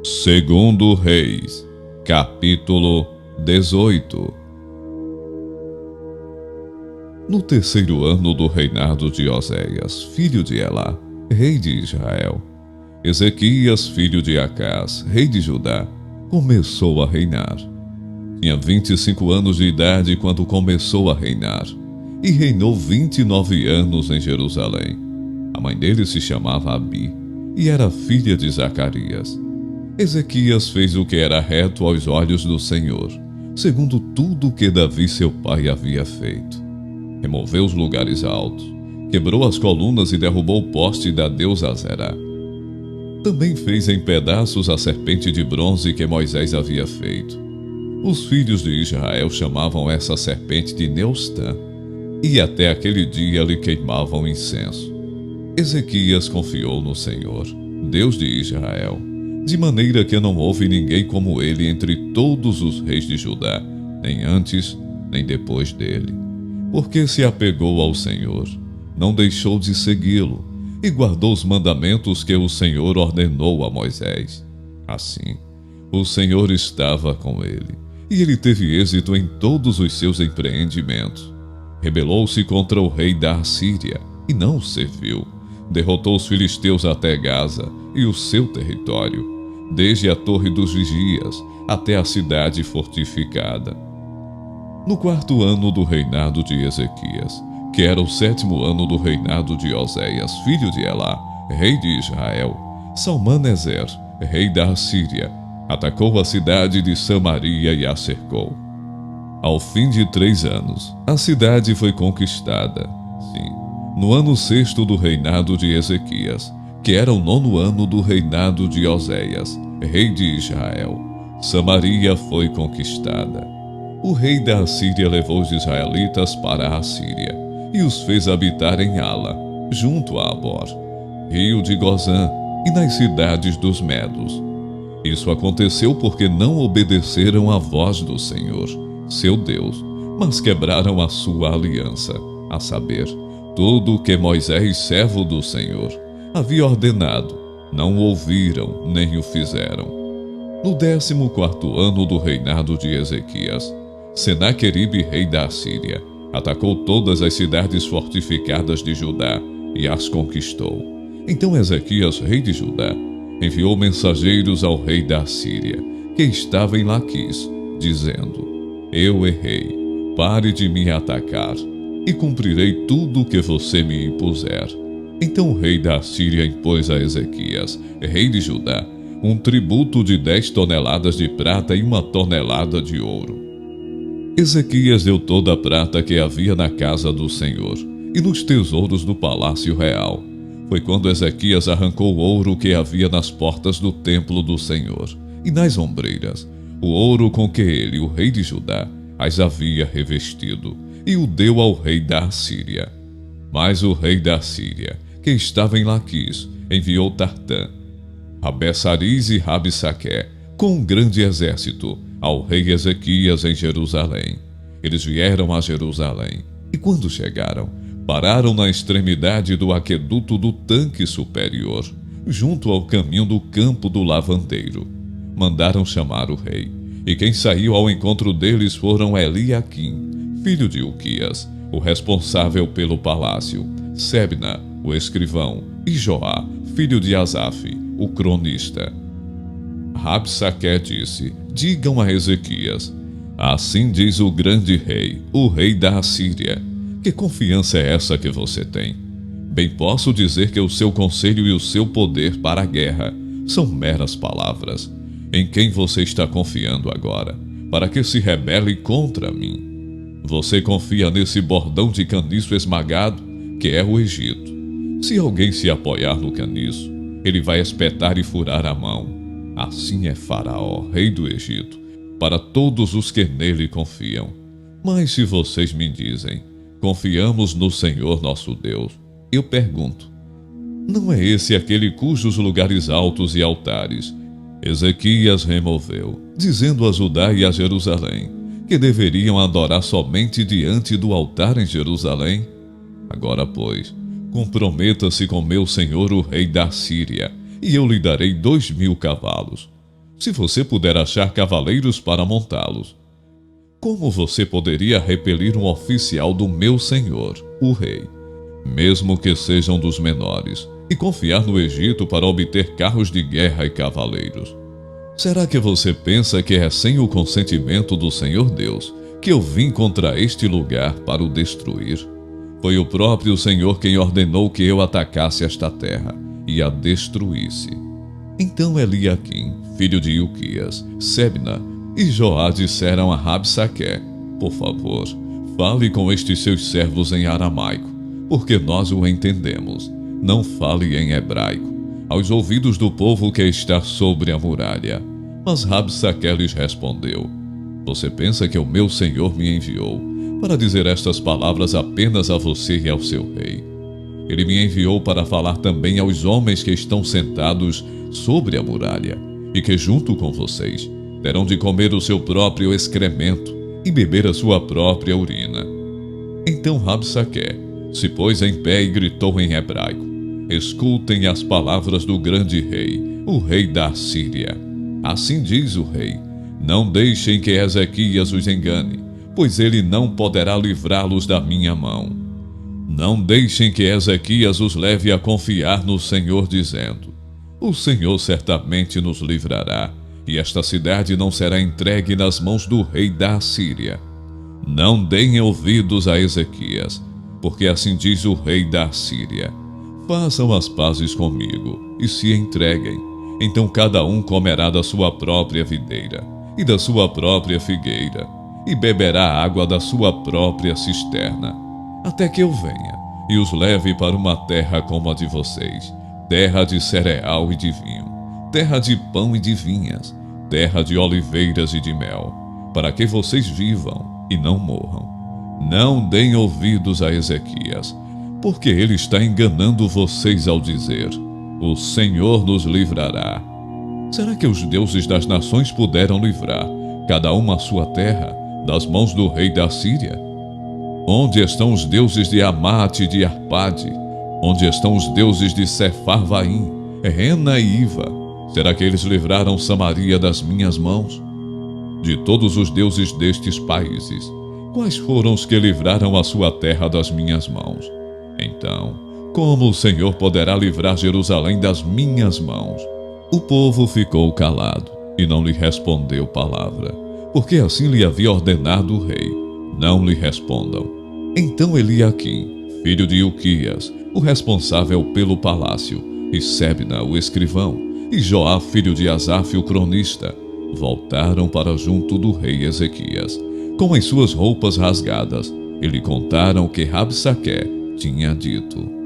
Segundo Reis, capítulo 18. No terceiro ano do reinado de Oséias, filho de Elá, rei de Israel, Ezequias, filho de Acás, rei de Judá, começou a reinar. Tinha 25 anos de idade quando começou a reinar, e reinou 29 anos em Jerusalém. A mãe dele se chamava Abi, e era filha de Zacarias. Ezequias fez o que era reto aos olhos do Senhor, segundo tudo que Davi seu pai havia feito. Removeu os lugares altos, quebrou as colunas e derrubou o poste da deusa Azerá. Também fez em pedaços a serpente de bronze que Moisés havia feito. Os filhos de Israel chamavam essa serpente de Neustã, e até aquele dia lhe queimavam incenso. Ezequias confiou no Senhor, Deus de Israel, de maneira que não houve ninguém como ele entre todos os reis de Judá, nem antes, nem depois dele. Porque se apegou ao Senhor, não deixou de segui-lo, e guardou os mandamentos que o Senhor ordenou a Moisés. Assim, o Senhor estava com ele, e ele teve êxito em todos os seus empreendimentos. Rebelou-se contra o rei da Assíria, e não o serviu. Derrotou os filisteus até Gaza e o seu território, desde a torre dos vigias até a cidade fortificada. No quarto ano do reinado de Ezequias, que era o sétimo ano do reinado de Oséias, filho de Elá, rei de Israel, Salmaneser, rei da Assíria, atacou a cidade de Samaria e a cercou. Ao fim de 3 anos, a cidade foi conquistada. Sim, no ano sexto do reinado de Ezequias, que era o 9º ano do reinado de Oséias, rei de Israel, Samaria foi conquistada. O rei da Assíria levou os israelitas para a Assíria e os fez habitar em Ala, junto a Abor, rio de Gozã, e nas cidades dos Medos. Isso aconteceu porque não obedeceram à voz do Senhor, seu Deus, mas quebraram a sua aliança, a saber, tudo o que Moisés, servo do Senhor, havia ordenado, não ouviram nem o fizeram. No 14º ano do reinado de Ezequias, Senaqueribe, rei da Assíria, atacou todas as cidades fortificadas de Judá e as conquistou. Então Ezequias, rei de Judá, enviou mensageiros ao rei da Assíria, que estava em Laquis, dizendo: Eu errei, pare de me atacar, e cumprirei tudo o que você me impuser. Então o rei da Assíria impôs a Ezequias, rei de Judá, um tributo de 10 toneladas de prata e 1 tonelada de ouro. Ezequias deu toda a prata que havia na casa do Senhor e nos tesouros do palácio real. Foi quando Ezequias arrancou o ouro que havia nas portas do templo do Senhor e nas ombreiras, o ouro com que ele, o rei de Judá, as havia revestido, e o deu ao rei da Assíria. Mas o rei da Assíria, que estava em Laquis, enviou Tartã, Rabessariz e Rabissaqué, com um grande exército, ao rei Ezequias em Jerusalém. Eles vieram a Jerusalém, e quando chegaram, pararam na extremidade do aqueduto do tanque superior, junto ao caminho do campo do lavandeiro. Mandaram chamar o rei, e quem saiu ao encontro deles foram Eliaquim, filho de Uquias, o responsável pelo palácio, Sebna, o escrivão, e Joá, filho de Asaf, o cronista. Rabsaqué disse: Digam a Ezequias: Assim diz o grande rei, o rei da Assíria. Que confiança é essa que você tem? Bem posso dizer que o seu conselho e o seu poder para a guerra são meras palavras. Em quem você está confiando agora, para que se rebele contra mim? Você confia nesse bordão de caniço esmagado, que é o Egito. Se alguém se apoiar no caniço, ele vai espetar e furar a mão. Assim é Faraó, rei do Egito, para todos os que nele confiam. Mas se vocês me dizem: Confiamos no Senhor nosso Deus, eu pergunto: Não é esse aquele cujos lugares altos e altares Ezequias removeu, dizendo a Judá e a Jerusalém que deveriam adorar somente diante do altar em Jerusalém? Agora, pois, comprometa-se com meu senhor o rei da Síria, e eu lhe darei 2.000 cavalos. se você puder achar cavaleiros para montá-los, como você poderia repelir um oficial do meu senhor, o rei, mesmo que sejam dos menores, e confiar no Egito para obter carros de guerra e cavaleiros? Será que você pensa que é sem o consentimento do Senhor Deus que eu vim contra este lugar para o destruir? Foi o próprio Senhor quem ordenou que eu atacasse esta terra e a destruísse. Então Eliaquim, filho de Ilquias, Sebna e Joá disseram a Rabsaque: por favor, fale com estes seus servos em aramaico, porque nós o entendemos. Não fale em hebraico, aos ouvidos do povo que está sobre a muralha. Mas Rabsaque lhes respondeu: você pensa que o meu senhor me enviou para dizer estas palavras apenas a você e ao seu rei? Ele me enviou para falar também aos homens que estão sentados sobre a muralha e que, junto com vocês, terão de comer o seu próprio excremento e beber a sua própria urina. Então Rabsaque se pôs em pé e gritou em hebraico: escutem as palavras do grande rei, o rei da Assíria. Assim diz o rei: não deixem que Ezequias os engane, pois ele não poderá livrá-los da minha mão. Não deixem que Ezequias os leve a confiar no Senhor, dizendo: o Senhor certamente nos livrará, e esta cidade não será entregue nas mãos do rei da Assíria. Não deem ouvidos a Ezequias, porque assim diz o rei da Assíria: façam as pazes comigo e se entreguem. Então cada um comerá da sua própria videira e da sua própria figueira, e beberá água da sua própria cisterna, até que eu venha e os leve para uma terra como a de vocês, terra de cereal e de vinho, terra de pão e de vinhas, terra de oliveiras e de mel, para que vocês vivam e não morram. Não deem ouvidos a Ezequias, porque ele está enganando vocês ao dizer: o Senhor nos livrará. Será que os deuses das nações puderam livrar, cada uma a sua terra, das mãos do rei da Síria? Onde estão os deuses de Amate e de Arpade? Onde estão os deuses de Sepharvaim, Rena e Iva? Será que eles livraram Samaria das minhas mãos? De todos os deuses destes países, quais foram os que livraram a sua terra das minhas mãos? Então, como o Senhor poderá livrar Jerusalém das minhas mãos? O povo ficou calado e não lhe respondeu palavra, porque assim lhe havia ordenado o rei: não lhe respondam. Então Eliaquim, filho de Ilquias, o responsável pelo palácio, e Sebna, o escrivão, e Joá, filho de Asaf, o cronista, voltaram para junto do rei Ezequias, com as suas roupas rasgadas, e lhe contaram o que Rabsaque tinha dito.